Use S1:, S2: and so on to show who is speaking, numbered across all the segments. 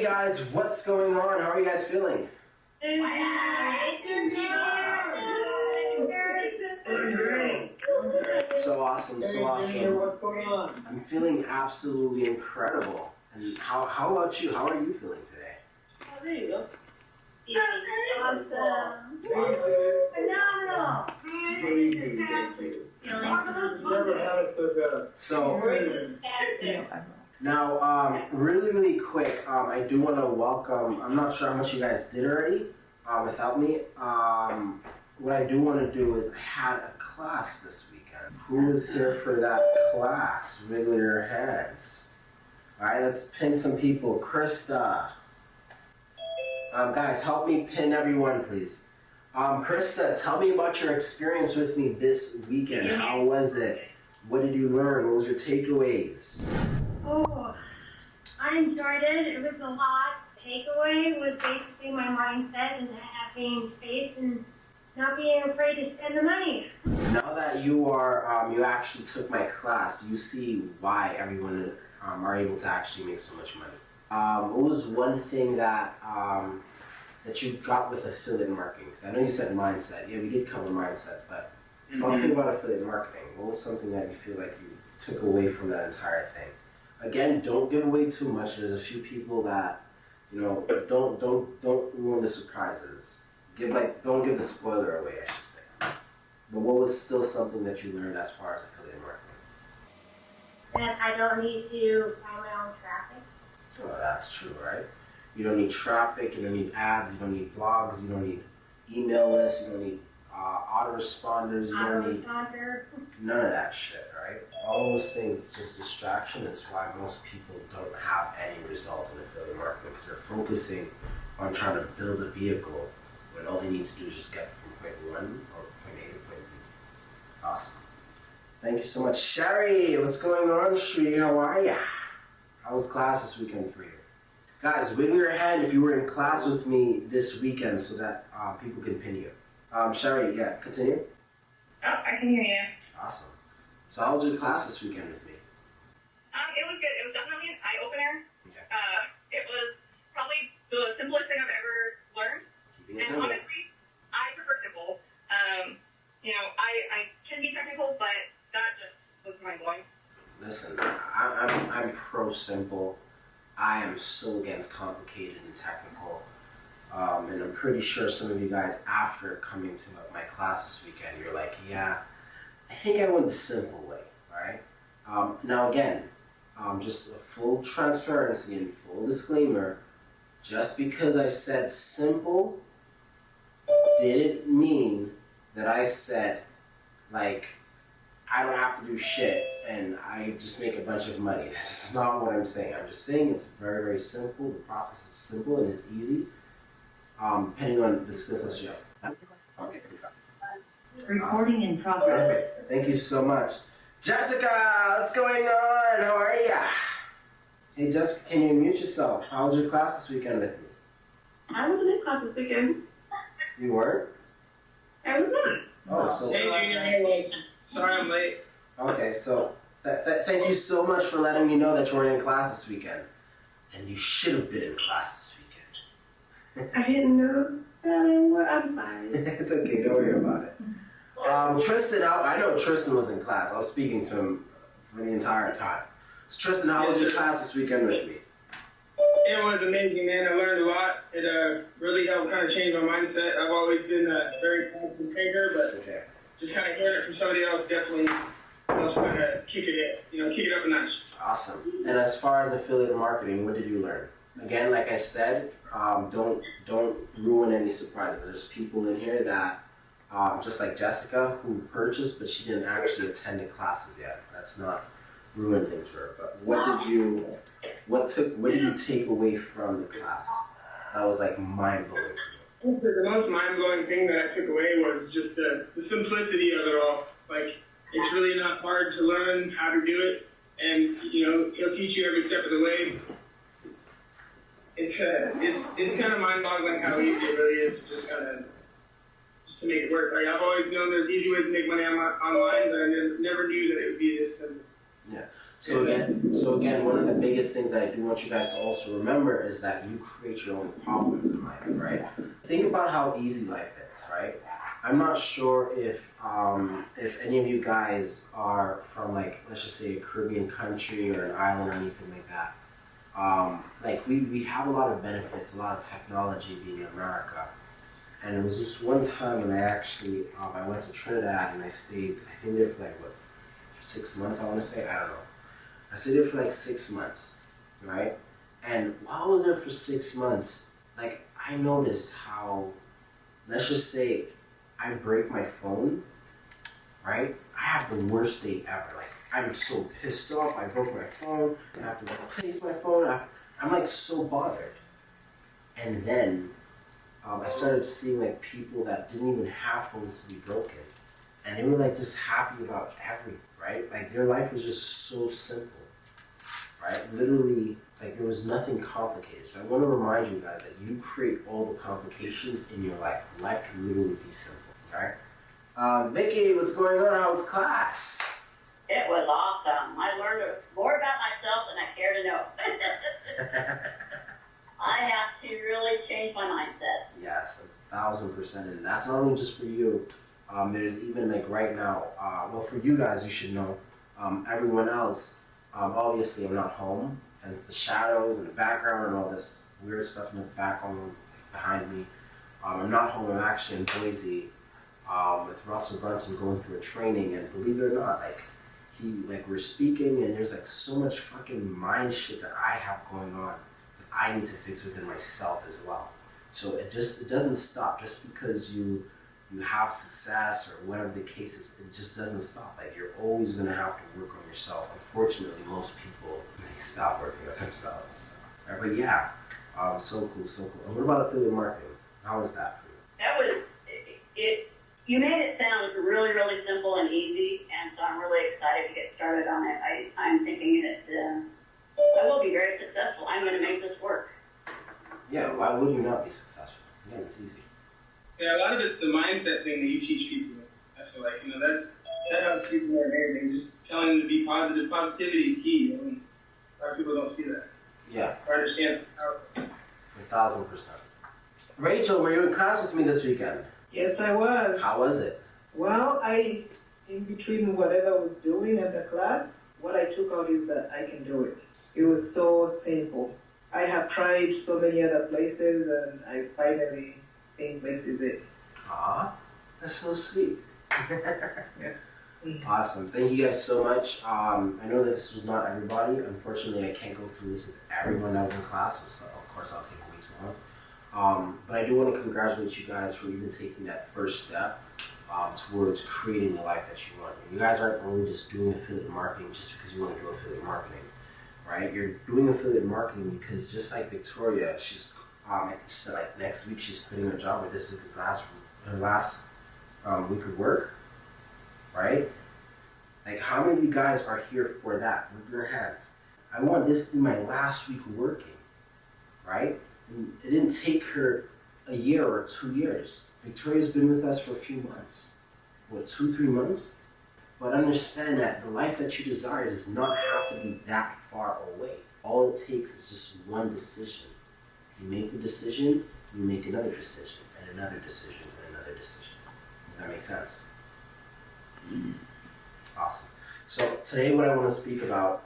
S1: guys, what's going on? How are you guys feeling? So awesome, so awesome.
S2: What's going on?
S1: I'm feeling absolutely incredible. And how about you? How are you feeling today?
S2: Oh, there you go.
S3: Awesome. Phenomenal.
S2: Never had it so good.
S1: So now, really quick, I do want to welcome. I'm not sure how much you guys did already without me. What I do want to do is I had a class this weekend. Who was here for that class? Wiggle your hands. All right, let's pin some people. Krista. Guys, help me pin everyone, please. Krista, tell me about your experience with me this weekend. How was it? What did you learn? What was your takeaways?
S3: Oh, I enjoyed it. It was a lot. Takeaway was basically my mindset and having faith and not being afraid to spend the money.
S1: Now that you are, you actually took my class, do you see why everyone are able to actually make so much money? What was one thing that that you got with affiliate marketing? Because I know you said mindset. Yeah, we did cover mindset, but talk to me about affiliate marketing. What was something that you feel like you took away from that entire thing? Again, don't give away too much. There's a few people that, you know, don't ruin the surprises. Don't give the spoiler away, I should say. But what was still something that you learned as far as affiliate marketing?
S3: That I don't need to find my own traffic.
S1: Well, that's true, right? You don't need traffic, you don't need ads, you don't need blogs, you don't need email lists, you don't need autoresponders, you don't need none of that shit, right? All those things, it's just distraction. It's why most people don't have any results in affiliate marketing, because they're focusing on trying to build a vehicle when all they need to do is just get from point 1 or point A to point B. Awesome. Thank you so much. Sherry, what's going on, Shri? How are ya? How was class this weekend for you? Guys, wiggle your hand if you were in class with me this weekend so that people can pin you. Sherry, yeah, continue.
S4: Oh, I can hear you.
S1: Awesome. So how was your class this weekend with me?
S4: It was good. It was definitely an eye-opener.
S1: Okay.
S4: It was probably the simplest thing I've ever learned.
S1: Keeping it
S4: And
S1: simple.
S4: honestly, I prefer simple. I can be technical, but that just was mind-blowing.
S1: Listen, I'm pro simple. I am so against complicated and technical. And I'm pretty sure some of you guys, after coming to my class this weekend, you're like, yeah, I think I went the simple way, alright? Now again, just a full transparency and full disclaimer, just because I said simple didn't mean that I said, like, I don't have to do shit and I just make a bunch of money. That's not what I'm saying. I'm just saying it's very, very simple. The process is simple and it's easy. Depending on the skill sets you have. Okay.
S5: Recording in progress.
S1: Perfect. Thank you so much. Jessica, what's going on? How are ya? Hey Jessica, can you mute yourself? How was your class this weekend with me?
S6: I wasn't in class this weekend.
S1: You weren't?
S6: I was not.
S1: Oh, so...
S2: Hey, Junior, hey, sorry I'm late.
S1: Okay, so thank you so much for letting me know that you weren't in class this weekend. And you should have been in class this weekend.
S6: I didn't know. I'm fine.
S1: It's okay, don't worry about it. Tristan, I know Tristan was in class. I was speaking to him for the entire time. So Tristan, how was your class this weekend with me?
S2: It was amazing, man. I learned a lot. It really helped kind of change my mindset. I've always been a very positive thinker, but
S1: Okay.
S2: just kind of hearing it from somebody else definitely helps kind of kick it up a notch.
S1: Awesome. And as far as affiliate marketing, what did you learn? Again, like I said, don't ruin any surprises. There's people in here that, just like Jessica, who purchased, but she didn't actually attend the classes yet. That's not ruin things for her. But what did you take away from the class that was like mind blowing to you?
S2: The most mind-blowing thing that I took away was just the simplicity of it all. Like, it's really not hard to learn how to do it, and he'll teach you every step of the way. It's kind of mind-boggling how easy it really is just to make it work. Like, I've always known there's easy ways to make money online, but I never knew that it would be this simple.
S1: Yeah. So again, one of the biggest things that I do want you guys to also remember is that you create your own problems in life, right? Think about how easy life is, right? I'm not sure if any of you guys are from, like, let's just say a Caribbean country or an island or anything like that. Like we have a lot of benefits, a lot of technology being in America. And it was just one time when I actually I went to Trinidad and I stayed, I think there for like 6 months, I want to say, I don't know. I stayed there for like 6 months, right? And while I was there for 6 months, like, I noticed how, let's just say, I break my phone, right? I have the worst day ever. Like, I'm so pissed off. I broke my phone. I have to replace my phone. I'm like so bothered. And then I started seeing like people that didn't even have phones to be broken, and they were like just happy about everything, right? Like their life was just so simple, right? Literally, like there was nothing complicated. So I want to remind you guys that you create all the complications in your life. Life can literally be simple, right? Vicky, what's going on? How was class?
S7: It was awesome. I learned more about myself than I care to know. I have to really change my mindset.
S1: Yes, 1,000%. And that's not only just for you. There's even like right now, well, for you guys, you should know. Everyone else, obviously I'm not home, and it's the shadows and the background and all this weird stuff in the background behind me. I'm not home. I'm actually in Boise with Russell Brunson going through a training, and believe it or not, we're speaking, and there's like so much fucking mind shit that I have going on that I need to fix within myself as well. So it doesn't stop just because you have success or whatever the case is. It just doesn't stop. Like, you're always gonna have to work on yourself. Unfortunately, most people, they stop working on themselves. But yeah, so cool. And what about affiliate marketing? How was that for you?
S7: That was it. You made it sound really, really simple and easy, and so I'm really excited to get started on it. I'm thinking that I will be very successful. I'm going to make this work.
S1: Yeah, why would you not be successful? Yeah, it's easy.
S2: Yeah, a lot of it's the mindset thing that you teach people. I feel like, that helps people more than anything. Just telling them to be positive. Positivity is key. A lot of people don't see that.
S1: Yeah.
S2: Or understand how.
S1: 1,000%. Rachel, were you in class with me this weekend?
S8: Yes, I was.
S1: How was it?
S8: Well, in between whatever I was doing at the class, what I took out is that I can do it. It was so simple. I have tried so many other places, and I finally think this is it.
S1: Aw, that's so sweet.
S8: Yeah.
S1: Awesome. Thank you guys so much. I know that this was not everybody. Unfortunately, I can't go through this with everyone that was in class, so of course I'll take way too long. But I do want to congratulate you guys for even taking that first step towards creating the life that you want. You guys aren't only just doing affiliate marketing just because you want to do affiliate marketing, right? You're doing affiliate marketing because, just like Victoria, she's I think she said like next week she's quitting her job, or this week is her last week of work, right? Like, how many of you guys are here for that? With your hands. I want this to be my last week working, right? It didn't take her a year or 2 years. Victoria's been with us for a few months. What, 2-3 months? But understand that the life that you desire does not have to be that far away. All it takes is just one decision. You make the decision, you make another decision, and another decision, and another decision. Does that make sense? Awesome. So today what I want to speak about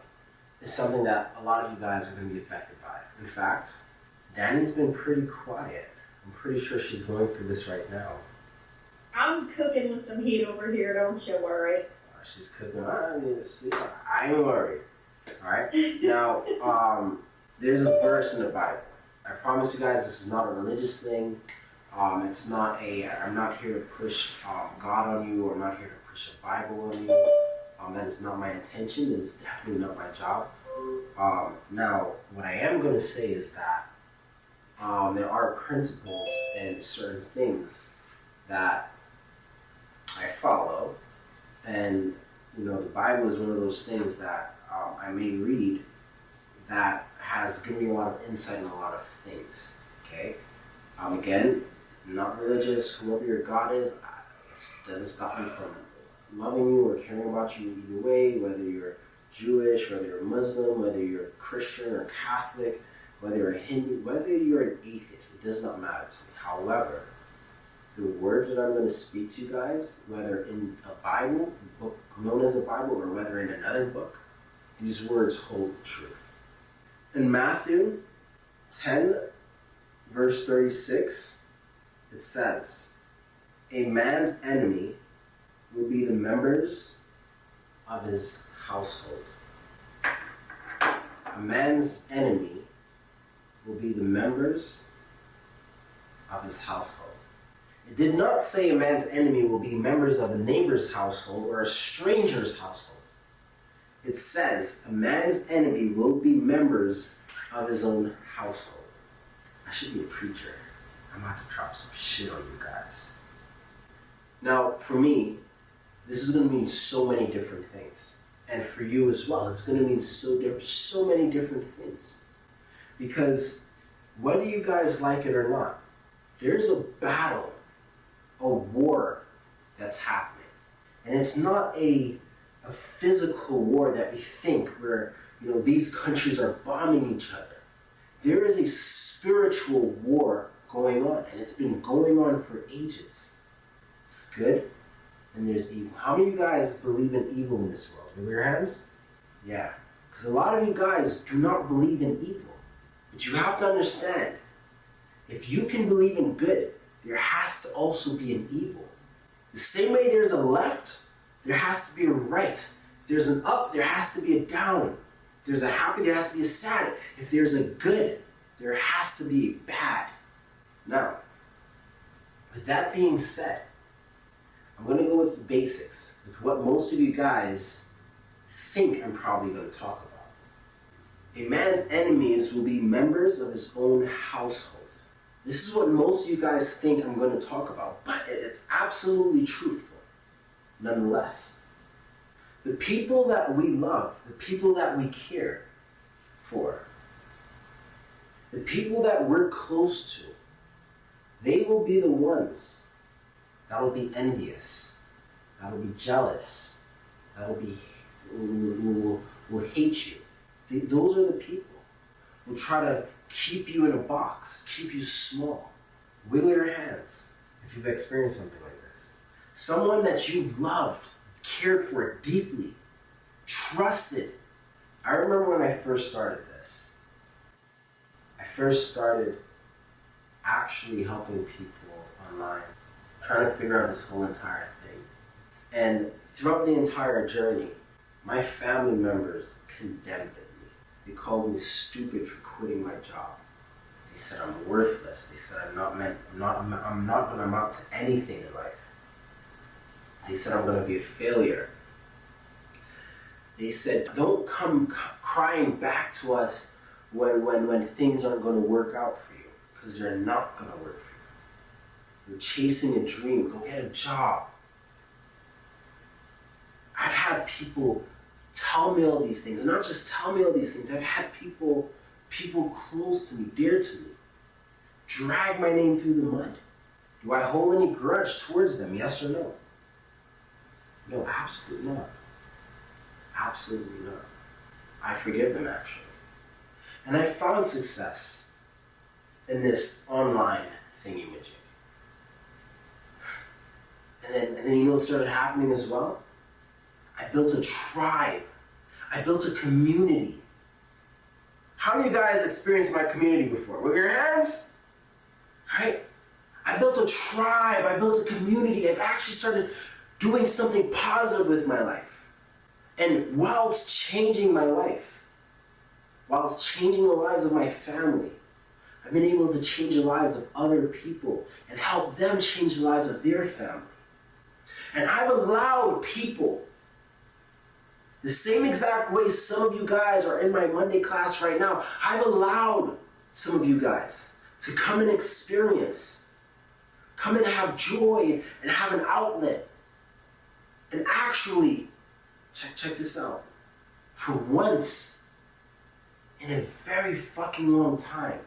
S1: is something that a lot of you guys are going to be affected by. In fact, Danny's been pretty quiet. I'm pretty sure she's going through this right now.
S9: I'm cooking with some heat over here, don't you worry.
S1: She's cooking. I need to sleep. I ain't worried. Alright? Now, there's a verse in the Bible. I promise you guys this is not a religious thing. I'm not here to push God on you, or I'm not here to push a Bible on you. That is not my intention. It is definitely not my job. Now, what I am going to say is that there are principles and certain things that I follow, and the Bible is one of those things that I may read that has given me a lot of insight in a lot of things. Okay, again, not religious. Whoever your God is, it doesn't stop me from loving you or caring about you either way. Whether you're Jewish, whether you're Muslim, whether you're Christian or Catholic, whether you're a Hindu, whether you're an atheist, it does not matter to me. However, the words that I'm going to speak to you guys, whether in a Bible, book known as a Bible, or whether in another book, these words hold truth. In Matthew 10, verse 36, it says, "A man's enemy will be the members of his household." A man's enemy will be the members of his household. It did not say a man's enemy will be members of a neighbor's household or a stranger's household. It says a man's enemy will be members of his own household. I should be a preacher. I'm about to drop some shit on you guys. Now, for me, this is going to mean so many different things. And for you as well, it's going to mean so many different things. Because whether you guys like it or not, there's a battle, a war that's happening. And it's not a physical war that we think where, these countries are bombing each other. There is a spiritual war going on, and it's been going on for ages. It's good, and there's evil. How many of you guys believe in evil in this world? Raise your hands? Yeah. Because a lot of you guys do not believe in evil. But you have to understand, if you can believe in good, there has to also be an evil. The same way there's a left, there has to be a right. If there's an up, there has to be a down. If there's a happy, there has to be a sad. If there's a good, there has to be a bad. Now, with that being said, I'm going to go with the basics, with what most of you guys think I'm probably going to talk about. A man's enemies will be members of his own household. This is what most of you guys think I'm going to talk about, but it's absolutely truthful, nonetheless. The people that we love, the people that we care for, the people that we're close to, they will be the ones that will be envious, that will be jealous, that will hate you. Those are the people who try to keep you in a box, keep you small. Wiggle your hands if you've experienced something like this. Someone that you've loved, cared for deeply, trusted. I remember when I first started this. I first started actually helping people online, trying to figure out this whole entire thing. And throughout the entire journey, my family members condemned me. They called me stupid for quitting my job. They said I'm worthless. They said I'm not going to amount to anything in life. They said I'm going to be a failure. They said, don't come crying back to us when things aren't going to work out for you, because they're not going to work for you. You're chasing a dream. Go get a job. I've had people tell me all these things, and not just tell me all these things. I've had people close to me, dear to me, drag my name through the mud. Do I hold any grudge towards them? Yes or no? No, absolutely not. Absolutely not. I forgive them, actually. And I found success in this online thingy-majig. And then you know what started happening as well? I built a tribe. I built a community. How many of you guys experienced my community before? With your hands? Right? I built a tribe. I built a community. I've actually started doing something positive with my life. And while it's changing my life, while it's changing the lives of my family, I've been able to change the lives of other people and help them change the lives of their family. And I've allowed people, the same exact way some of you guys are in my Monday class right now, I've allowed some of you guys to come and experience, come and have joy and have an outlet. And actually, check this out, for once in a very fucking long time,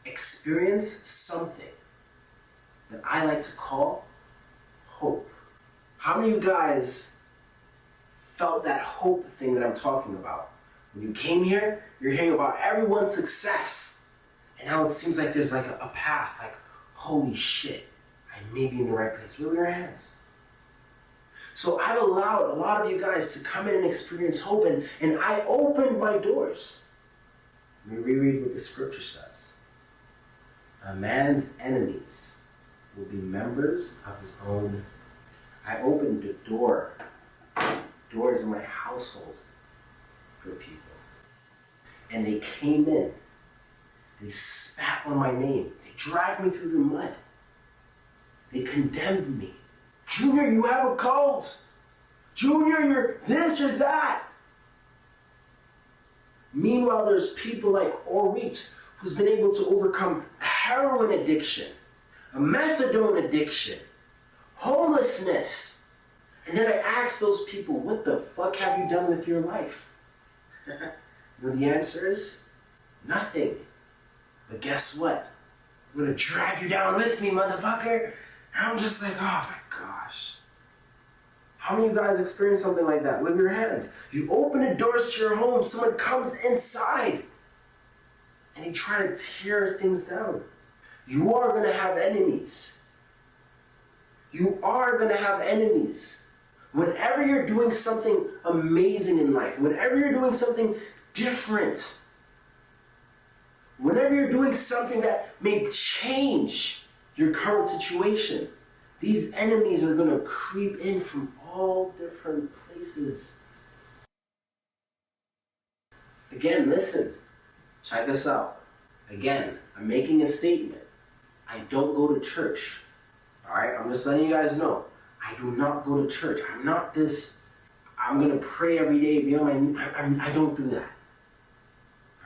S1: experience something that I like to call hope. How many of you guys felt that hope thing that I'm talking about. When you came here, you're hearing about everyone's success. And now it seems like there's like a path, like, holy shit, I may be in the right place. Wiggle your hands. So I've allowed a lot of you guys to come in and experience hope, and I opened my doors. Let me reread what the scripture says. A man's enemies will be members of his own. I opened the doors in my household for people. And they came in. They spat on my name. They dragged me through the mud. They condemned me. Junior, you have a cult. Junior, you're this or that. Meanwhile, there's people like Orit, who's been able to overcome a heroin addiction, a methadone addiction, homelessness. And then I ask those people, what the fuck have you done with your life? You know the answer is? Nothing. But guess what? I'm gonna drag you down with me, motherfucker. And I'm just like, oh my gosh. How many of you guys experience something like that? With your hands. You open the doors to your home, someone comes inside, and they try to tear things down. You are gonna have enemies. You are gonna have enemies. Whenever you're doing something amazing in life, whenever you're doing something different, whenever you're doing something that may change your current situation, these enemies are going to creep in from all different places. Again, listen. Check this out. Again, I'm making a statement. I don't go to church. Alright? I'm just letting you guys know. I do not go to church. I'm not this, I'm going to pray every day, be on my knees. I don't do that.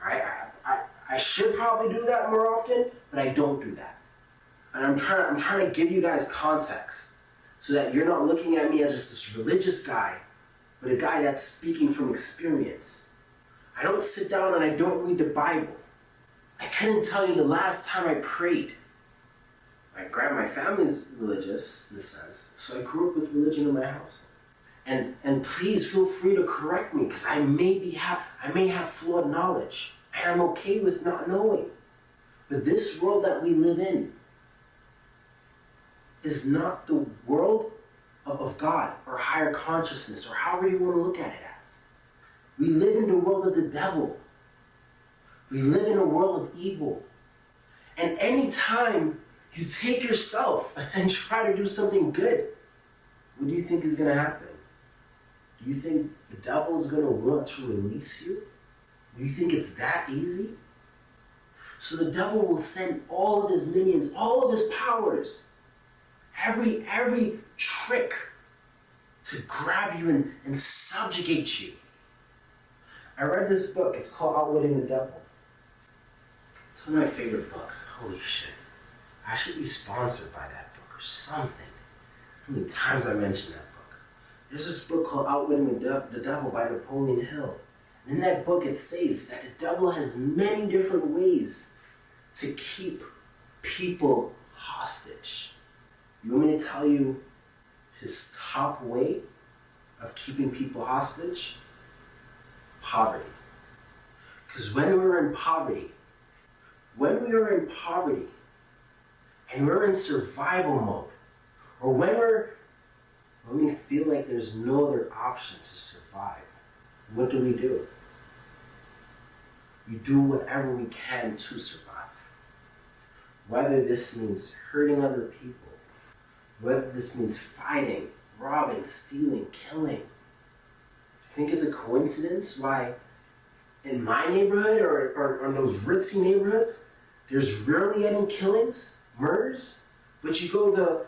S1: Alright? I should probably do that more often, but I don't do that. And I'm trying to give you guys context so that you're not looking at me as just this religious guy, but a guy that's speaking from experience. I don't sit down and I don't read the Bible. I couldn't tell you the last time I prayed. My family's religious in a sense, so I grew up with religion in my house. And please feel free to correct me, because I may have flawed knowledge, and I'm okay with not knowing. But this world that we live in is not the world of God or higher consciousness, or however you want to look at it as. We live in the world of the devil. We live in a world of evil. And anytime you take yourself and try to do something good, what do you think is going to happen? Do you think the devil is going to want to release you? Do you think it's that easy? So the devil will send all of his minions, all of his powers, every trick to grab you and subjugate you. I read this book. It's called Outwitting the Devil. It's one of my favorite books. Holy shit. I should be sponsored by that book or something. How many times I mentioned that book? There's this book called Outwitting the Devil by Napoleon Hill. And in that book it says that the devil has many different ways to keep people hostage. You want me to tell you his top way of keeping people hostage? Poverty. Because when we're in poverty, and we're in survival mode, or when we feel like there's no other option to survive, what do? We do whatever we can to survive. Whether this means hurting other people, whether this means fighting, robbing, stealing, killing. Think it's a coincidence why in my neighborhood or in those ritzy neighborhoods, there's rarely any killings, murders, but you go to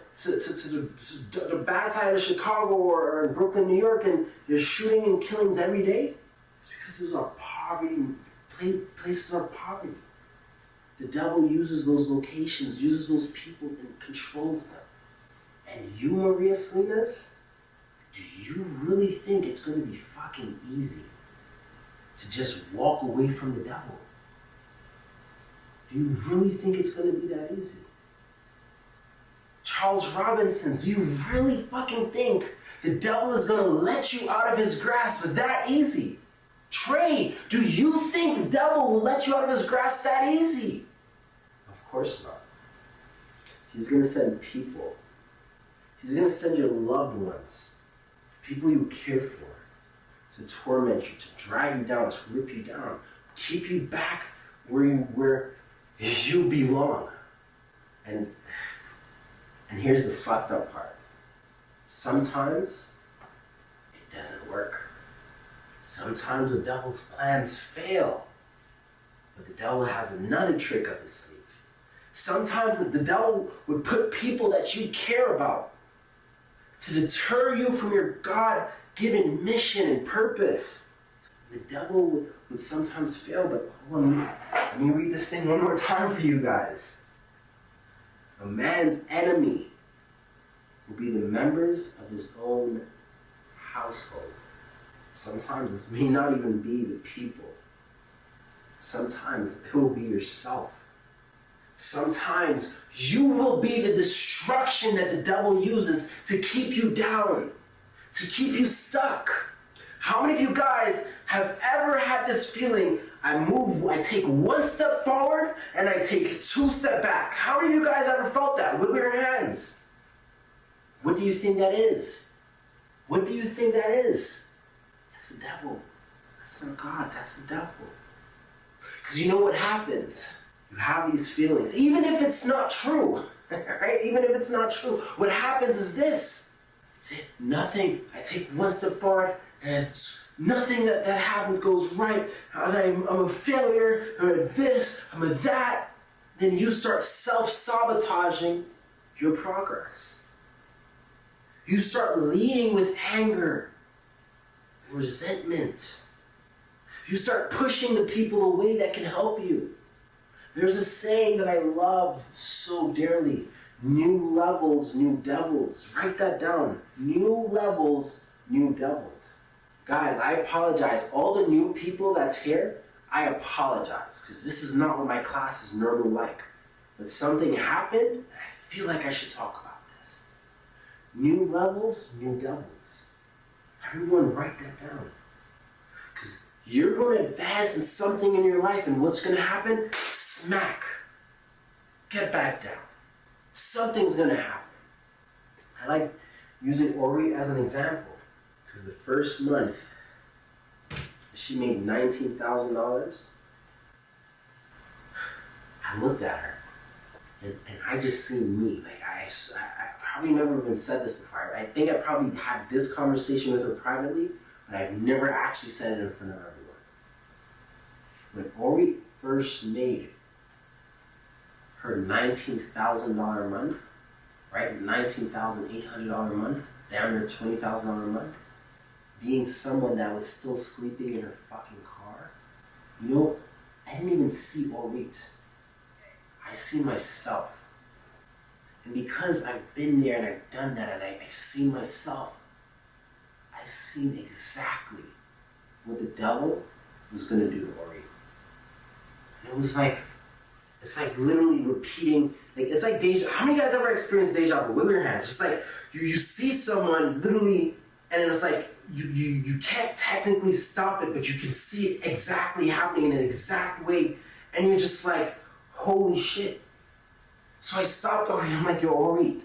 S1: the bad side of Chicago or in Brooklyn, New York, and there's shooting and killings every day? It's because those are places of poverty. The devil uses those locations, uses those people, and controls them. And you, Maria Salinas, do you really think it's going to be fucking easy to just walk away from the devil? Do you really think it's going to be that easy? Charles Robinsons, do you really fucking think the devil is gonna let you out of his grasp that easy? Trey, do you think the devil will let you out of his grasp that easy? Of course not. He's gonna send people. He's gonna send your loved ones, people you care for, to torment you, to drag you down, to rip you down, keep you back where you belong. And here's the fucked up part. Sometimes it doesn't work. Sometimes the devil's plans fail. But the devil has another trick up his sleeve. Sometimes the devil would put people that you care about to deter you from your God-given mission and purpose. The devil would sometimes fail, but hold on, let me read this thing one more time for you guys. A man's enemy will be the members of his own household. Sometimes this may not even be the people. Sometimes it will be yourself. Sometimes you will be the destruction that the devil uses to keep you down, to keep you stuck. How many of you guys have ever had this feeling, I take one step forward and I take 2 steps back? How many of you guys ever felt that? Wiggle your hands. What do you think that is? What do you think that is? That's the devil. That's not God, that's the devil. Because you know what happens? You have these feelings, even if it's not true, right? Even if it's not true, what happens is this. It's it. Nothing. I take one step forward, and it's nothing that happens goes right. I'm a failure. I'm a this. I'm a that. Then you start self-sabotaging your progress. You start leading with anger, resentment. You start pushing the people away that can help you. There's a saying that I love so dearly. New levels, new devils. Write that down. New levels, new devils. Guys, I apologize. All the new people that's here, I apologize. Because this is not what my class is normally like. But something happened, and I feel like I should talk about this. New levels, new devils. Everyone write that down. Because you're going to advance in something in your life, and what's going to happen? Smack. Get back down. Something's going to happen. I like using Ori as an example, because the first month, she made $19,000. I looked at her, and I just seen me. Like I probably never even said this before. I think I probably had this conversation with her privately, but I've never actually said it in front of everyone. When Ori first made her $19,000 a month, right? $19,800 a month, damn near $20,000 a month, being someone that was still sleeping in her fucking car, you know, I didn't even see Orit. I see myself. And because I've been there and I've done that and I've seen myself, I've seen exactly what the devil was going to do to Ori. And it was like, it's like literally repeating, like it's like deja. How many guys ever experienced deja vu? Wiggle your hands. Just like you see someone literally, and it's like you can't technically stop it, but you can see it exactly happening in an exact way, and you're just like, holy shit. So I stopped Ori. I'm like, yo, Ori,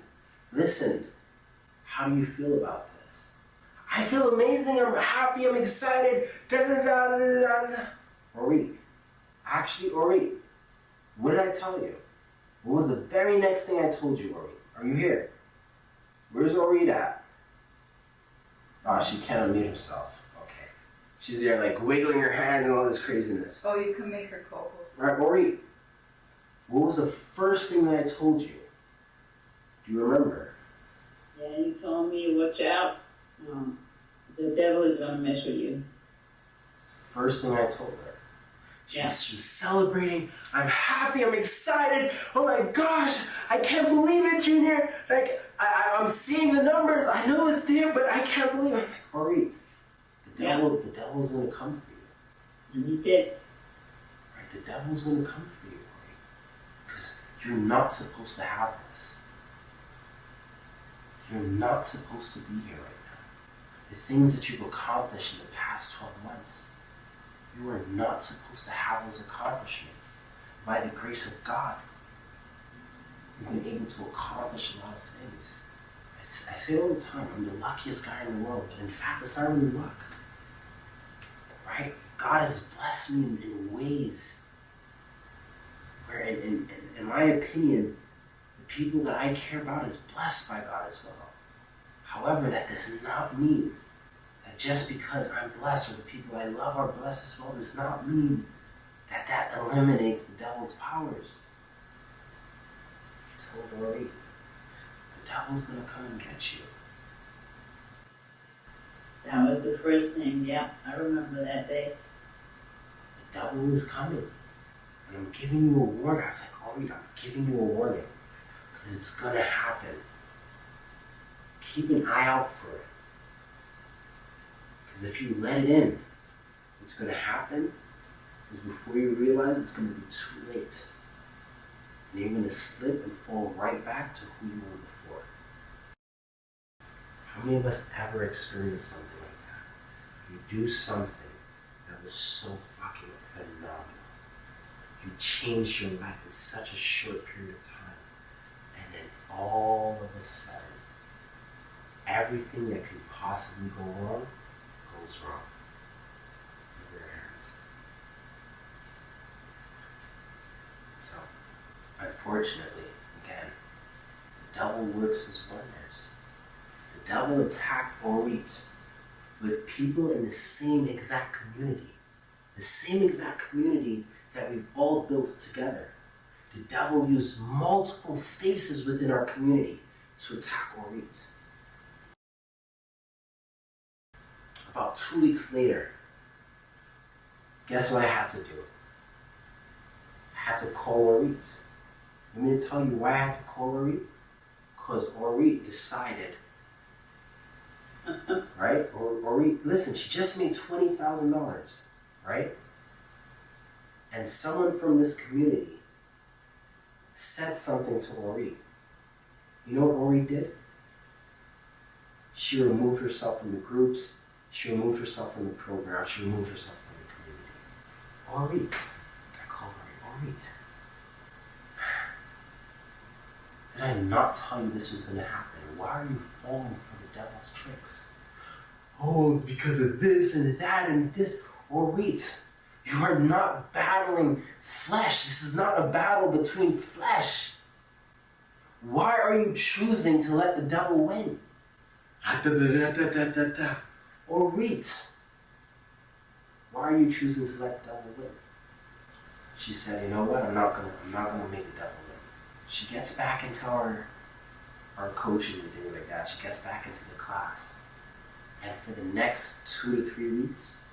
S1: listen, how do you feel about this? I feel amazing. I'm happy. I'm excited. Da da da da da. Ori, what did I tell you? What was the very next thing I told you, Ori? Are you here? Where's Ori at? Oh, she can't unmute herself. Okay. She's there like wiggling her hands and all this craziness.
S10: Oh, you can make her co-host.
S1: All right, Ori, what was the first thing that I told you? Do you remember?
S11: Yeah, you told me, watch out. The devil is going to mess with you.
S1: It's the first thing I told her.
S11: Yeah.
S1: She's celebrating. I'm happy. I'm excited. Oh my gosh. I can't believe it, Junior. Like, I'm seeing the numbers. I know it's there, but I can't believe it. Ori, the devil's going to come for you.
S11: And he did.
S1: Right? The devil's going to come for you, Ori. Because you're not supposed to have this. You're not supposed to be here right now. The things that you've accomplished in the past 12 months, you are not supposed to have those accomplishments. By the grace of God, you've been able to accomplish a lot of things. I say it all the time, I'm the luckiest guy in the world, but in fact, it's not really luck. Right? God has blessed me in ways where, in my opinion, the people that I care about is blessed by God as well. However, that does not mean that just because I'm blessed or the people I love are blessed as well does not mean that that eliminates the devil's powers. I told Lori, the devil's gonna come and get you.
S11: That was the first thing, yeah, I remember that day.
S1: The devil is coming. And I'm giving you a warning. I was like, oh, I'm giving you a warning. Because it's gonna happen. Keep an eye out for it. Because if you let it in, what's gonna happen is before you realize it's gonna be too late. And you're gonna slip and fall right back to who you were before. How many of us ever experienced something like that? You do something that was so fucking phenomenal. You changed your life in such a short period of time. And then all of a sudden, everything that could possibly go wrong goes wrong. In your hands. So, unfortunately, again, the devil works his wonders. The devil attacked Orit with people in the same exact community. The same exact community that we've all built together. The devil used multiple faces within our community to attack Orit. About 2 weeks later, guess what I had to do? I had to call Orit. Let me tell you why I had to call Orit. Because Orit decided, right? Orit, listen, she just made $20,000, right? And someone from this community said something to Orit. You know what Orit did? She removed herself from the groups. She removed herself from the program. She removed herself from the community. Orit. I call her Orit. Did I not tell you this was going to happen? Why are you falling for the devil's tricks? Oh, it's because of this and that and this. Orit, you are not battling flesh. This is not a battle between flesh. Why are you choosing to let the devil win? Orit, why are you choosing to let the devil win? She said, you know what, I'm not gonna make the devil win. She gets back into our coaching and things like that. She gets back into the class. And for the next 2 to 3 weeks,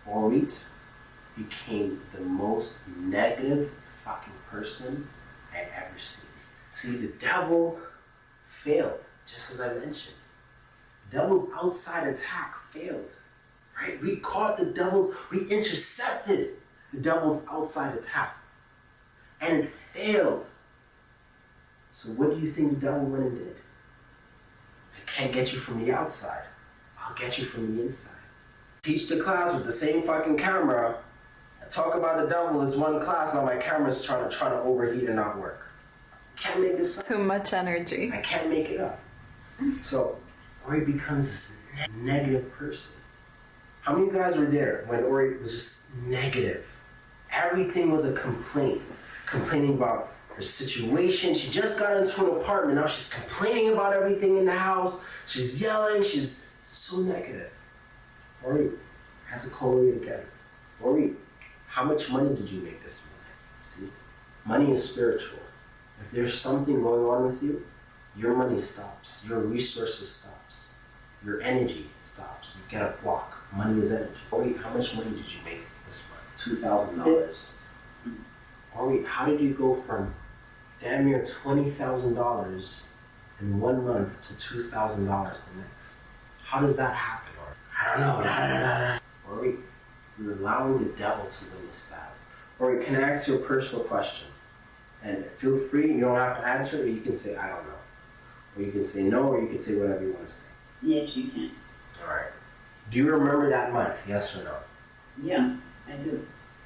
S1: Orit became the most negative fucking person I've ever seen. See, the devil failed, just as I mentioned. The devil's outside attack failed, right? We caught we intercepted the devil's outside attack. And it failed. So what do you think the devil went and did? I can't get you from the outside. I'll get you from the inside. Teach the class with the same fucking camera. I talk about the devil as one class, now my camera's trying to overheat and not work. I can't make this up.
S10: Too much energy.
S1: I can't make it up. So Ori becomes this negative person. How many of you guys were there when Ori was just negative? Everything was a complaint. Complaining about her situation. She just got into an apartment. Now she's complaining about everything in the house. She's yelling. She's so negative. Ori, I had to call Ori again. Ori, how much money did you make this month? See? Money is spiritual. If there's something going on with you, your money stops. Your resources stops. Your energy stops. You get a block. Money is energy. Ori, how much money did you make this month? $2,000. Ori, how did you go from damn near $20,000 in 1 month to $2,000 the next? How does that happen, Ori? I don't know. Ori, you're allowing the devil to win this battle. Ori, can I ask you a personal question? And feel free, you don't have to answer it, or you can say, I don't know. Or you can say no, or you can say whatever you want to say.
S11: Yes, you can.
S1: Alright. Do you remember that month, yes or no?
S11: Yeah, I do.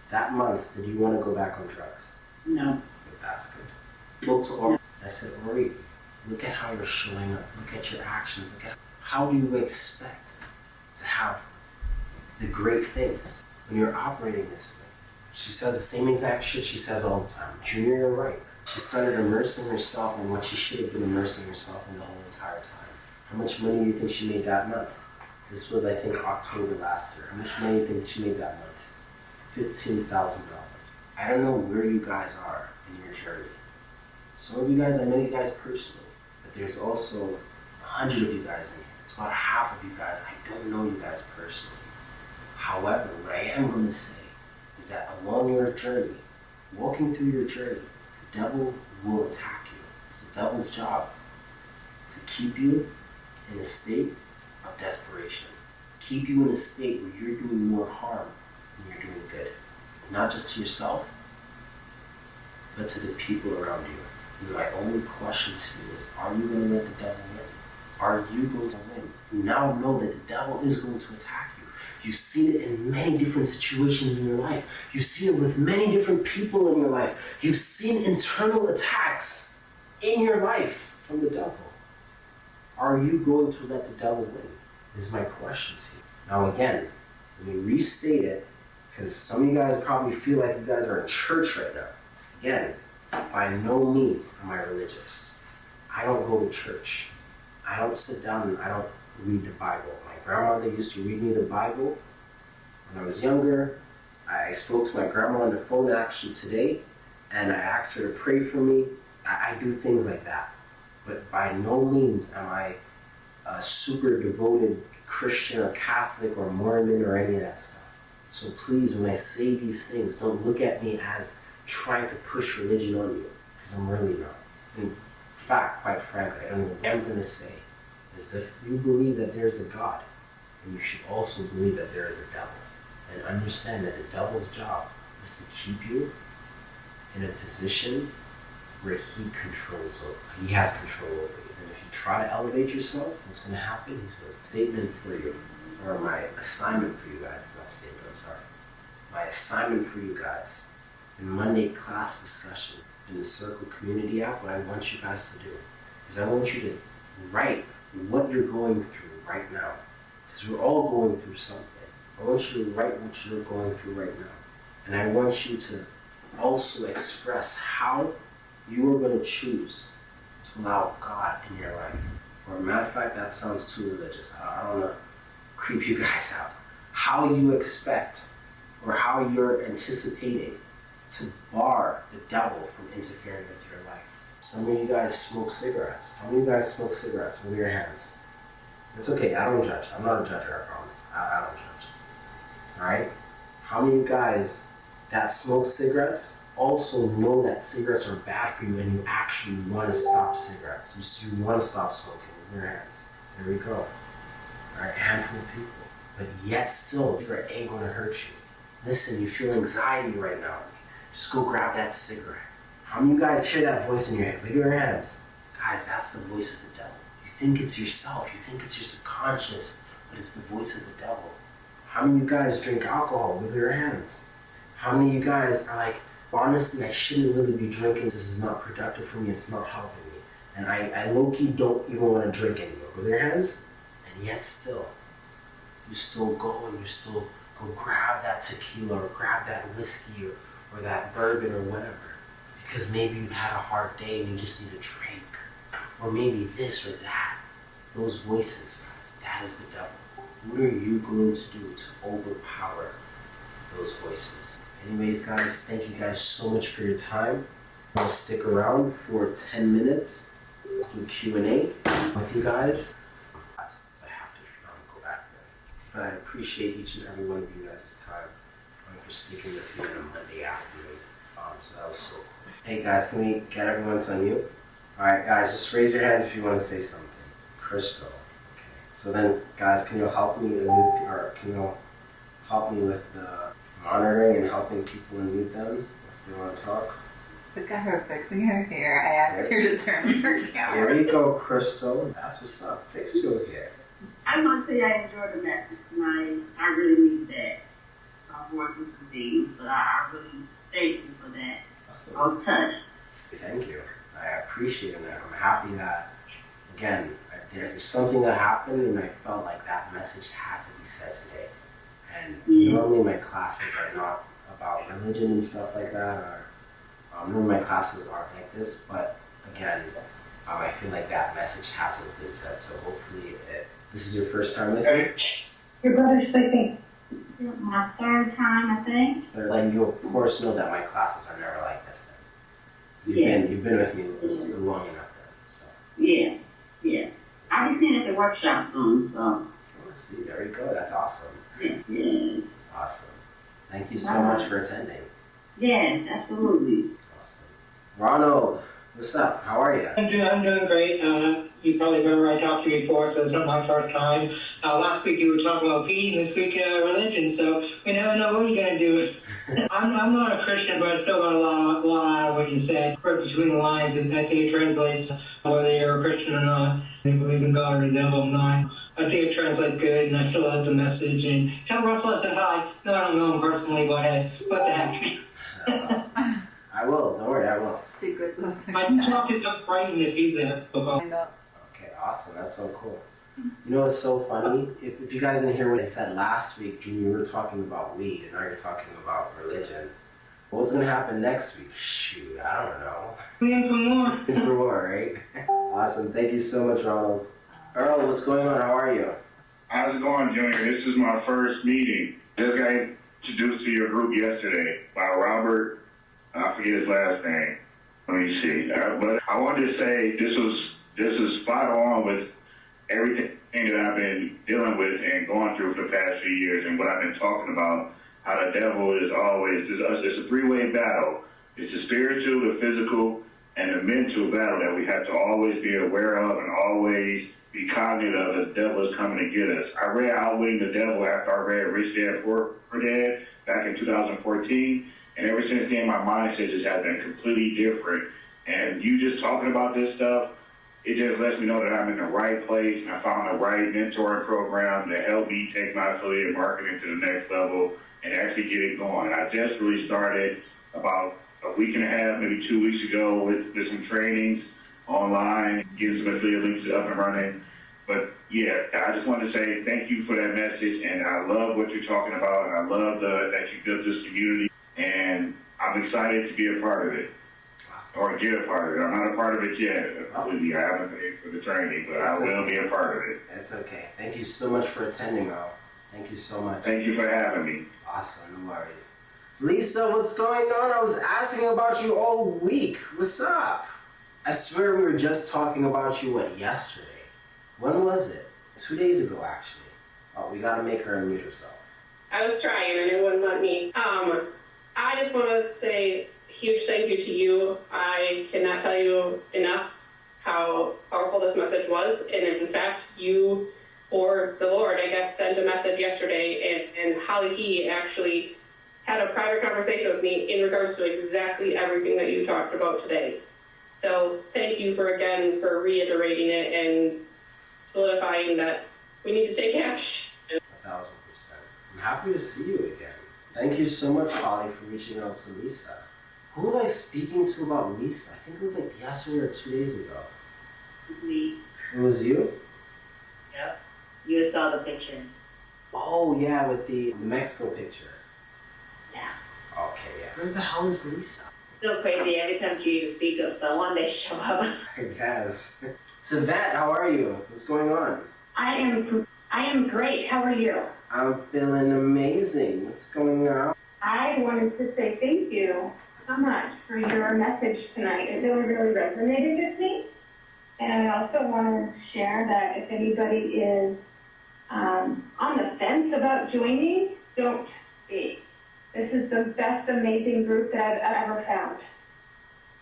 S1: That month, did you want to go back on drugs?
S11: No.
S1: But that's good. Spoke to Ori. I said, Ori, look at how you're showing up. Look at your actions. Look at how do you expect to have the great things when you're operating this way? She says the same exact shit she says all the time. Junior, you're right. She started immersing herself in what she should have been immersing herself in the whole entire time. How much money do you think she made that month? This was, I think, October last year. How much money do you think she made that month? $15,000. I don't know where you guys are in your journey. Some of you guys, I know you guys personally, but there's also 100 of you guys in here. It's about half of you guys, I don't know you guys personally. However, what I am going to say is that along your journey, walking through your journey, the devil will attack you. It's the devil's job to keep you in a state of desperation. Keep you in a state where you're doing more harm than you're doing good. Not just to yourself, but to the people around you. And my only question to you is, are you going to let the devil win? Are you going to win? You now know that the devil is going to attack you. You've seen it in many different situations in your life. You've seen it with many different people in your life. You've seen internal attacks in your life from the devil. Are you going to let the devil win? Is my question to you. Now again, let me restate it, because some of you guys probably feel like you guys are in church right now. Again, by no means am I religious. I don't go to church. I don't sit down and I don't read the Bible. My grandmother used to read me the Bible when I was younger. I spoke to my grandma on the phone actually today, and I asked her to pray for me. I do things like that. But by no means am I a super devoted Christian or Catholic or Mormon or any of that stuff. So please, when I say these things, don't look at me as trying to push religion on you, because I'm really not. In fact, quite frankly, I don't know what I'm going to say is if you believe that there's a God, then you should also believe that there is a devil. And understand that the devil's job is to keep you in a position where he has control over you. And if you try to elevate yourself, what's going to happen? He's going to statement for you, or my assignment for you guys, not statement, I'm sorry. My assignment for you guys in Monday class discussion in the Circle Community app, what I want you guys to do is I want you to write what you're going through right now. Because we're all going through something. I want you to write what you're going through right now. And I want you to also express how you are going to choose to allow God in your life. Or a matter of fact, that sounds too religious. I don't want to creep you guys out. How you expect or how you're anticipating to bar the devil from interfering with your life. Some of you guys smoke cigarettes. How many of you guys smoke cigarettes? Move your hands. It's okay, I don't judge. I'm not a judger, I promise. I don't judge. Alright? How many of you guys that smoke cigarettes also know that cigarettes are bad for you and you actually want to stop cigarettes? You want to stop smoking. Move your hands. There we go. Alright, handful of people. But yet still, cigarette ain't going to hurt you. Listen, you feel anxiety right now. Just go grab that cigarette. How many of you guys hear that voice in your head? Wave your hands. Guys, that's the voice of the devil. You think it's yourself. You think it's your subconscious, but it's the voice of the devil. How many of you guys drink alcohol? Wave your hands. How many of you guys are like, honestly, I shouldn't really be drinking. This is not productive for me. It's not helping me. And I low-key don't even want to drink anymore. Wave your hands. And yet still, you still go and you still go grab that tequila or grab that whiskey or that bourbon or whatever. Because maybe you've had a hard day and you just need a drink. Or maybe this or that. Those voices, guys, that is the devil. What are you going to do to overpower those voices? Anyways, guys, thank you guys so much for your time. I'll stick around for 10 minutes. Let's do Q&A with you guys. So I have to go back there. But I appreciate each and every one of you guys' time for sticking with me on a Monday afternoon. So that was so cool. Hey guys, can we get everyone to unmute? Alright guys, just raise your hands if you want to say something. Crystal. Okay. So then guys, can you help me unmute, or can you help me with the monitoring and helping people unmute them if they want to talk?
S10: Look at her fixing her hair. I asked her to turn her camera.
S1: There you go, Crystal. That's what's up. Fix your hair.
S12: I must say I enjoyed the message tonight. I really need that. I'm working some things, but I really thank you for that.
S1: Awesome.
S12: I was touched.
S1: Thank you. I appreciate that. I'm happy that, again, there's something that happened and I felt like that message had to be said today. And normally my classes are not about religion and stuff like that, or normally my classes aren't like this, but again, I feel like that message had to have been said. So hopefully this is your first time with me?
S3: Your brother's sleeping.
S12: My third time, I think.
S1: So, like, you of course know that my classes are never like this then. 'Cause you've been with me long enough then, so.
S12: Yeah. I'll be seeing at the workshop soon, so.
S1: Oh, see, there we go. That's awesome.
S12: Yeah.
S1: Awesome. Thank you so much for attending.
S12: Yes, absolutely.
S1: Awesome. Ronald, what's up? How are you?
S13: I'm doing great. You probably remember I talked to you before, so it's not my first time. Last week you were talking about PE, this week religion, so we never know what you're going to do. I'm not a Christian, but I still got a lot out of what you said. Right between the lines, and I think it translates whether you're a Christian or not. They believe in God or the devil or not. I think it translates good, and I still have the message. And tell Russell I said hi. No, I don't know him personally, but hey, what the heck.
S1: That's awesome. I will. Don't worry, I will.
S10: Secrets of success.
S13: I can talk to Doug Brighton if he's there.
S1: Okay, awesome. That's so cool. You know what's so funny? If you guys didn't hear what I said last week, Junior, you were talking about weed, and now you're talking about religion. What's going to happen next week? Shoot, I don't know.
S13: In for more.
S1: In for more, right? Awesome. Thank you so much, Ronald. Earl, what's going on? How are you?
S14: How's it going, Junior? This is my first meeting. Just got introduced to your group yesterday by Robert. I forget his last name. Let me see. But I wanted to say this is spot on with everything that I've been dealing with and going through for the past few years, and what I've been talking about. How the devil is always it's a three-way battle. It's the spiritual, the physical, and the mental battle that we have to always be aware of and always be cognizant of. The devil is coming to get us. I read Outwitting the Devil after I read Rich Dad Poor Dad back in 2014. And ever since then, my mindset just has been completely different. And you just talking about this stuff, it just lets me know that I'm in the right place and I found the right mentoring program to help me take my affiliate marketing to the next level and actually get it going. I just really started about a week and a half, maybe 2 weeks ago with some trainings online, getting some affiliate links up and running. But yeah, I just wanted to say thank you for that message, and I love what you're talking about, and I love that you built this community. And I'm excited to be a part of it, or get a part of it. I'm not a part of it yet, completely. I haven't paid for the training, but I will be a part of it.
S1: That's okay. Thank you so much for attending, Earl. Thank you so much.
S14: Thank you for having me.
S1: Awesome, no worries. Lisa, what's going on? I was asking about you all week. What's up? I swear we were just talking about you, yesterday? When was it? 2 days ago, actually. Oh, we gotta make her unmute herself.
S15: I was trying and it wouldn't let me. I just want to say a huge thank you to you. I cannot tell you enough how powerful this message was. And in fact, you or the Lord, I guess, sent a message yesterday, and Holly He actually had a private conversation with me in regards to exactly everything that you talked about today. So thank you for reiterating it and solidifying that we need to take action.
S1: 1,000%. I'm happy to see you again. Thank you so much, Holly, for reaching out to Lisa. Who was I speaking to about Lisa? I think it was like yesterday or 2 days ago.
S5: It was me.
S1: It was you?
S5: Yep. You saw the picture.
S1: Oh, yeah, with the Mexico picture.
S5: Yeah.
S1: Okay, yeah. Where the hell is Lisa?
S5: So crazy. Every time you speak of someone, they show up.
S1: I guess. Savette, how are you? What's going on?
S6: I am great. How are you?
S1: I'm feeling amazing. What's going on?
S6: I wanted to say thank you so much for your message tonight. It really, really resonated with me. And I also want to share that if anybody is on the fence about joining, don't be. This is the best, amazing group that I've ever found.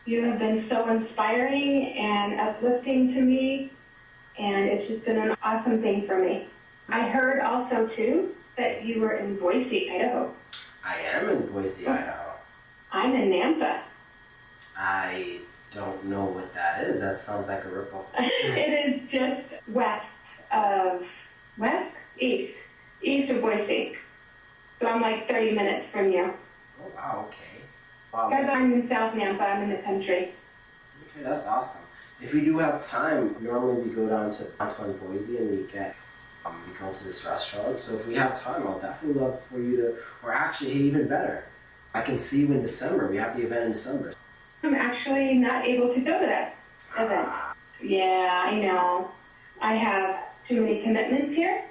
S6: You have been so inspiring and uplifting to me, and it's just been an awesome thing for me. I heard also, too, that you were in Boise, Idaho.
S1: I am in Boise, Idaho.
S6: I'm in Nampa.
S1: I don't know what that is. That sounds like a ripoff.
S6: It is just east of Boise. So I'm like 30 minutes from you.
S1: Oh, wow, okay.
S6: Because I'm in South Nampa, I'm in the country.
S1: Okay, that's awesome. If we do have time, normally we go down to downtown Boise and we go to this restaurant. So if we have time, I'll definitely love for you to, or actually even better, I can see you in December. We have the event in December.
S6: I'm actually not able to go to that event. Yeah, I know. I have too many commitments here,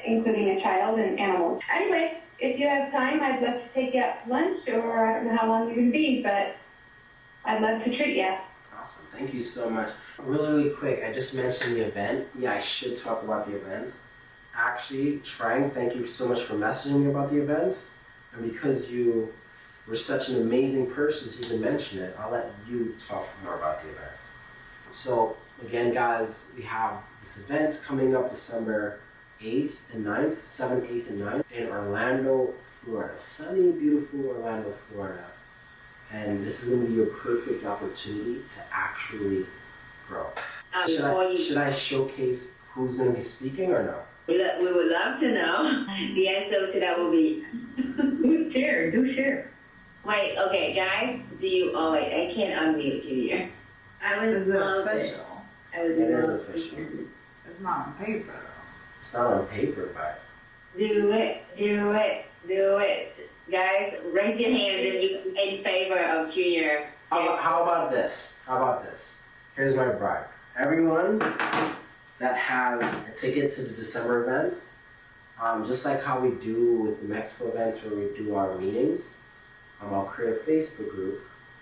S6: including a child and animals. Anyway, if you have time, I'd love to take you out to lunch, or I don't know how long you're going to be, but I'd love to treat you.
S1: Awesome, thank you so much. Really quick, I just mentioned the event. Yeah, I should talk about the event. Actually, Trang, thank you so much for messaging me about the event. And because you were such an amazing person to even mention it, I'll let you talk more about the event. So, again, guys, we have this event coming up December 8th and 9th, 7th, 8th, and 9th in Orlando, Florida. Sunny, beautiful Orlando, Florida. And this is going to be your perfect opportunity to actually grow. Should I showcase who's going to be speaking or no?
S5: We would love to know. The answer to that will be yes.
S6: Do share.
S5: Wait, okay, guys, I can't unmute you here. I would
S10: Is it
S5: love
S10: official?
S5: it. I would
S1: It is
S5: love
S1: official.
S10: It's not on paper though.
S1: It's not on paper, but
S5: Do it. Guys, raise your hands if you in favor of Junior.
S1: how about this? Here's my bribe. Everyone that has a ticket to the December event, just like how we do with the Mexico events where we do our meetings, I'll create a Facebook group.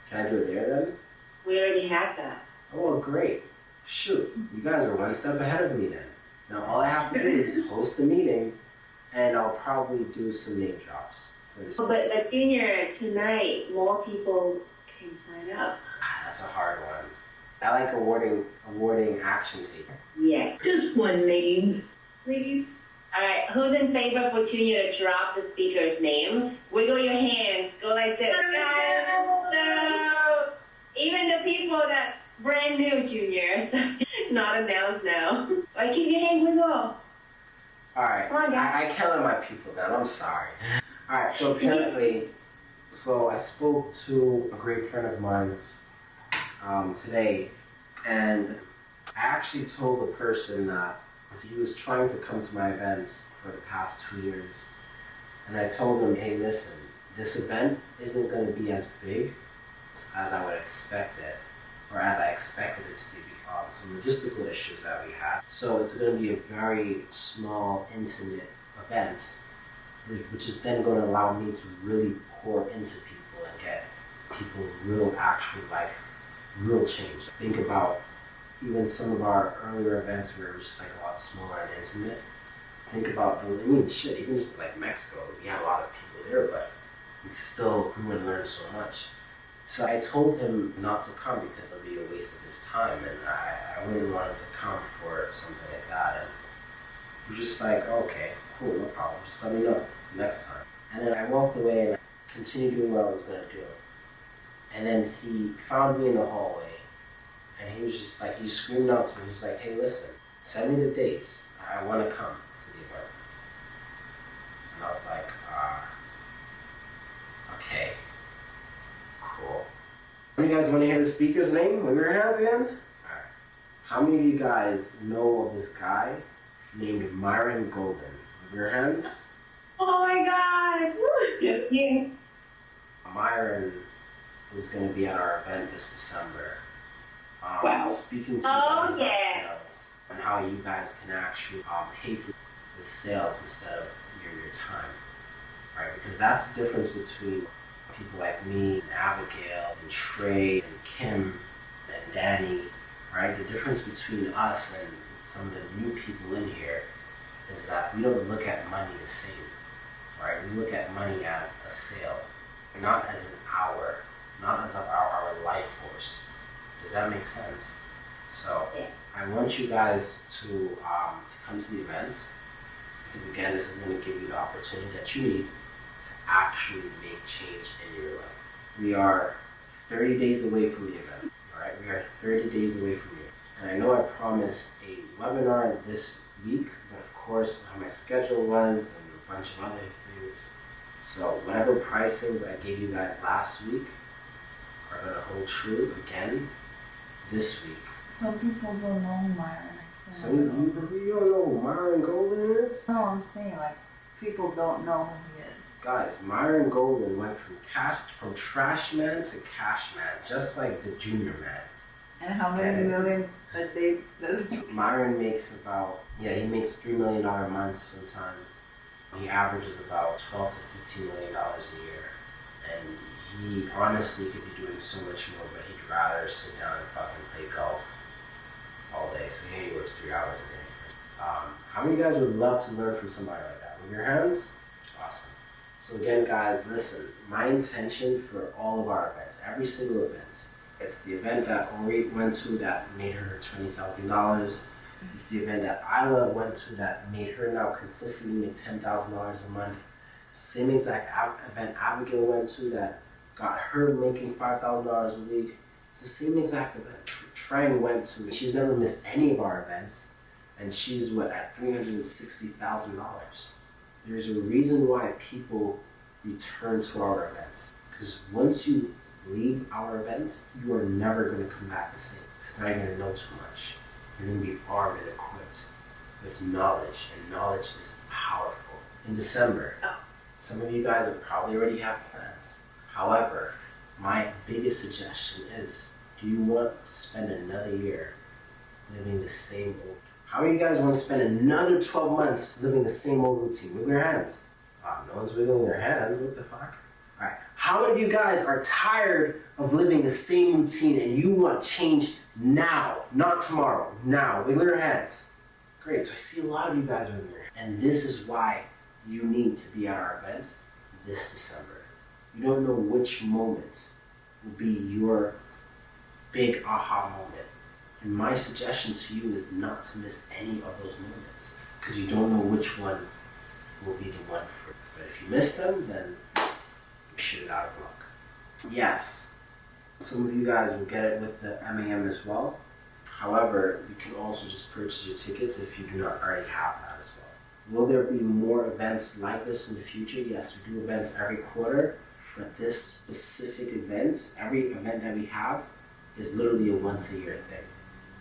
S1: Can I do it there then?
S5: We already have that.
S1: Oh, well, great. Shoot, you guys are one step ahead of me then. Now all I have to do is host a meeting, and I'll probably do some name drops for this.
S5: But Junior, tonight more people can sign up.
S1: That's a hard one. I like awarding action taker.
S5: Yeah.
S12: Just one name.
S5: Please. Alright, who's in favor for Junior to drop the speaker's name? Wiggle your hands. Go like this. No. Even the people that brand new Junior, so not announced now. Like, keep your hand wiggle.
S1: Alright, I can't let my people down. I'm sorry. Alright, so apparently, I spoke to a great friend of mine's today, and I actually told the person that he was trying to come to my events for the past 2 years, and I told him, hey, listen, this event isn't going to be as big as I would expect it, or as I expected it to be because of some logistical issues that we had. So it's going to be a very small, intimate event, which is then going to allow me to really pour into people and get people real, actual life, real change. Think about even some of our earlier events where it was just like a lot smaller and intimate. Think about even just like Mexico, we had a lot of people there, but we still grew and learned so much. So I told him not to come because it would be a waste of his time, and I wouldn't want him to come for something like that. And he was just like, okay, cool, no problem, just let me know next time. And then I walked away and I continued doing what I was going to do. And then he found me in the hallway, and he was just like, he screamed out to me, he was like, hey, listen, send me the dates, I want to come to the event. And I was like, okay. Cool. How many of you guys want to hear the speaker's name? Wave your hands again. Alright. How many of you guys know of this guy named Myron Golden? Wave your hands.
S6: Oh my God! Yeah.
S1: Myron is going to be at our event this December.
S6: Wow.
S1: Speaking to you guys about sales and how you guys can actually pay for with sales instead of your time. Right? Because that's the difference between people like me, and Abigail, and Trey, and Kim, and Danny, right? The difference between us and some of the new people in here is that we don't look at money the same, right? We look at money as a sale, not as an hour, not as our life force. Does that make sense? So I want you guys to come to the event, because again, this is going to give you the opportunity that you need to actually make change in your life. We are 30 days away from the event. Alright, we are 30 days away from you. And I know I promised a webinar this week, but of course how my schedule was and a bunch of other things. So whatever pricings I gave you guys last week are gonna hold true again this week.
S10: Some people don't know who Myron
S1: Some of you don't know who Myron Golden is?
S10: No, I'm saying like people don't know who he is.
S1: Guys, Myron Golden went from trash man to cash man, just like the junior man.
S10: And how many millions a day does he?
S1: Myron makes he makes $3 million months sometimes. He averages about $12 to $15 million a year. And he honestly could be doing so much more, but he'd rather sit down and fucking play golf all day. So he works 3 hours a day. How many of you guys would love to learn from somebody like that? With your hands? Awesome. So again, guys, listen. My intention for all of our events, every single event, it's the event that Ori went to that made her $20,000. It's the event that Isla went to that made her now consistently make $10,000 a month. It's the same exact event Abigail went to that got her making $5,000 a week. It's the same exact event Trang went to. She's never missed any of our events, and she's at $360,000. There's a reason why people return to our events, because once you leave our events, you are never going to come back the same, because now you're going to know too much. You're going to be armed and equipped with knowledge, and knowledge is powerful. In December, some of you guys probably already have plans. However, my biggest suggestion is, do you want to spend another year living the same old? How many of you guys want to spend another 12 months living the same old routine? Wiggle your hands. No one's wiggling their hands. What the fuck? All right. How many of you guys are tired of living the same routine and you want change now, not tomorrow, now? Wiggle your hands. Great. So I see a lot of you guys wiggling your hands. And this is why you need to be at our events this December. You don't know which moments will be your big aha moment. And my suggestion to you is not to miss any of those moments, because you don't know which one will be the one for you. But if you miss them, then you shit it out of luck. Yes, some of you guys will get it with the MAM as well. However, you can also just purchase your tickets if you do not already have that as well. Will there be more events like this in the future? Yes, we do events every quarter, but this specific event, every event that we have, is literally a once a year thing.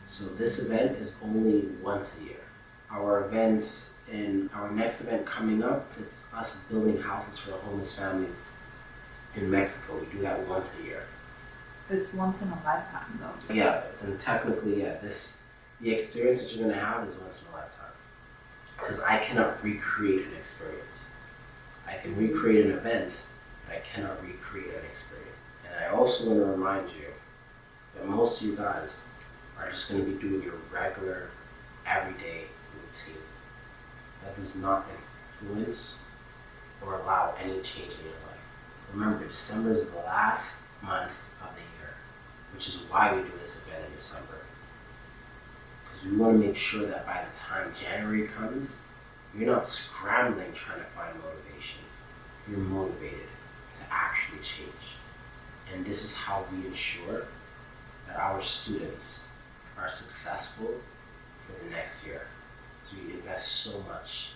S1: So this event is only once a year. Our events our next event coming up, it's us building houses for homeless families in Mexico. We do that once a year.
S10: It's once in a lifetime though.
S1: Yeah, and technically, the experience that you're gonna have is once in a lifetime. Because I cannot recreate an experience. I can recreate an event, but I cannot recreate an experience. And I also want to remind you that most of you guys are just going to be doing your regular, everyday routine. That does not influence or allow any change in your life. Remember, December is the last month of the year, which is why we do this event in December. Because we want to make sure that by the time January comes, you're not scrambling trying to find motivation. You're motivated to actually change. And this is how we ensure that our students are successful for the next year. So we invest so much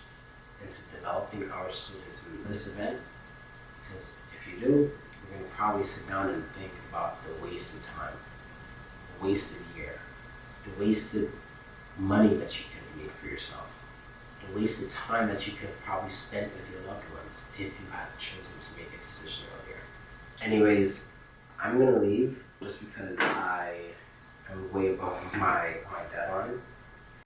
S1: into developing our students in this event, because if you do, you're going to probably sit down and think about the wasted time, the wasted year, the wasted money that you could have made for yourself, the wasted time that you could have probably spent with your loved ones if you had chosen to make a decision earlier. Anyways, I'm going to leave just because I am way above my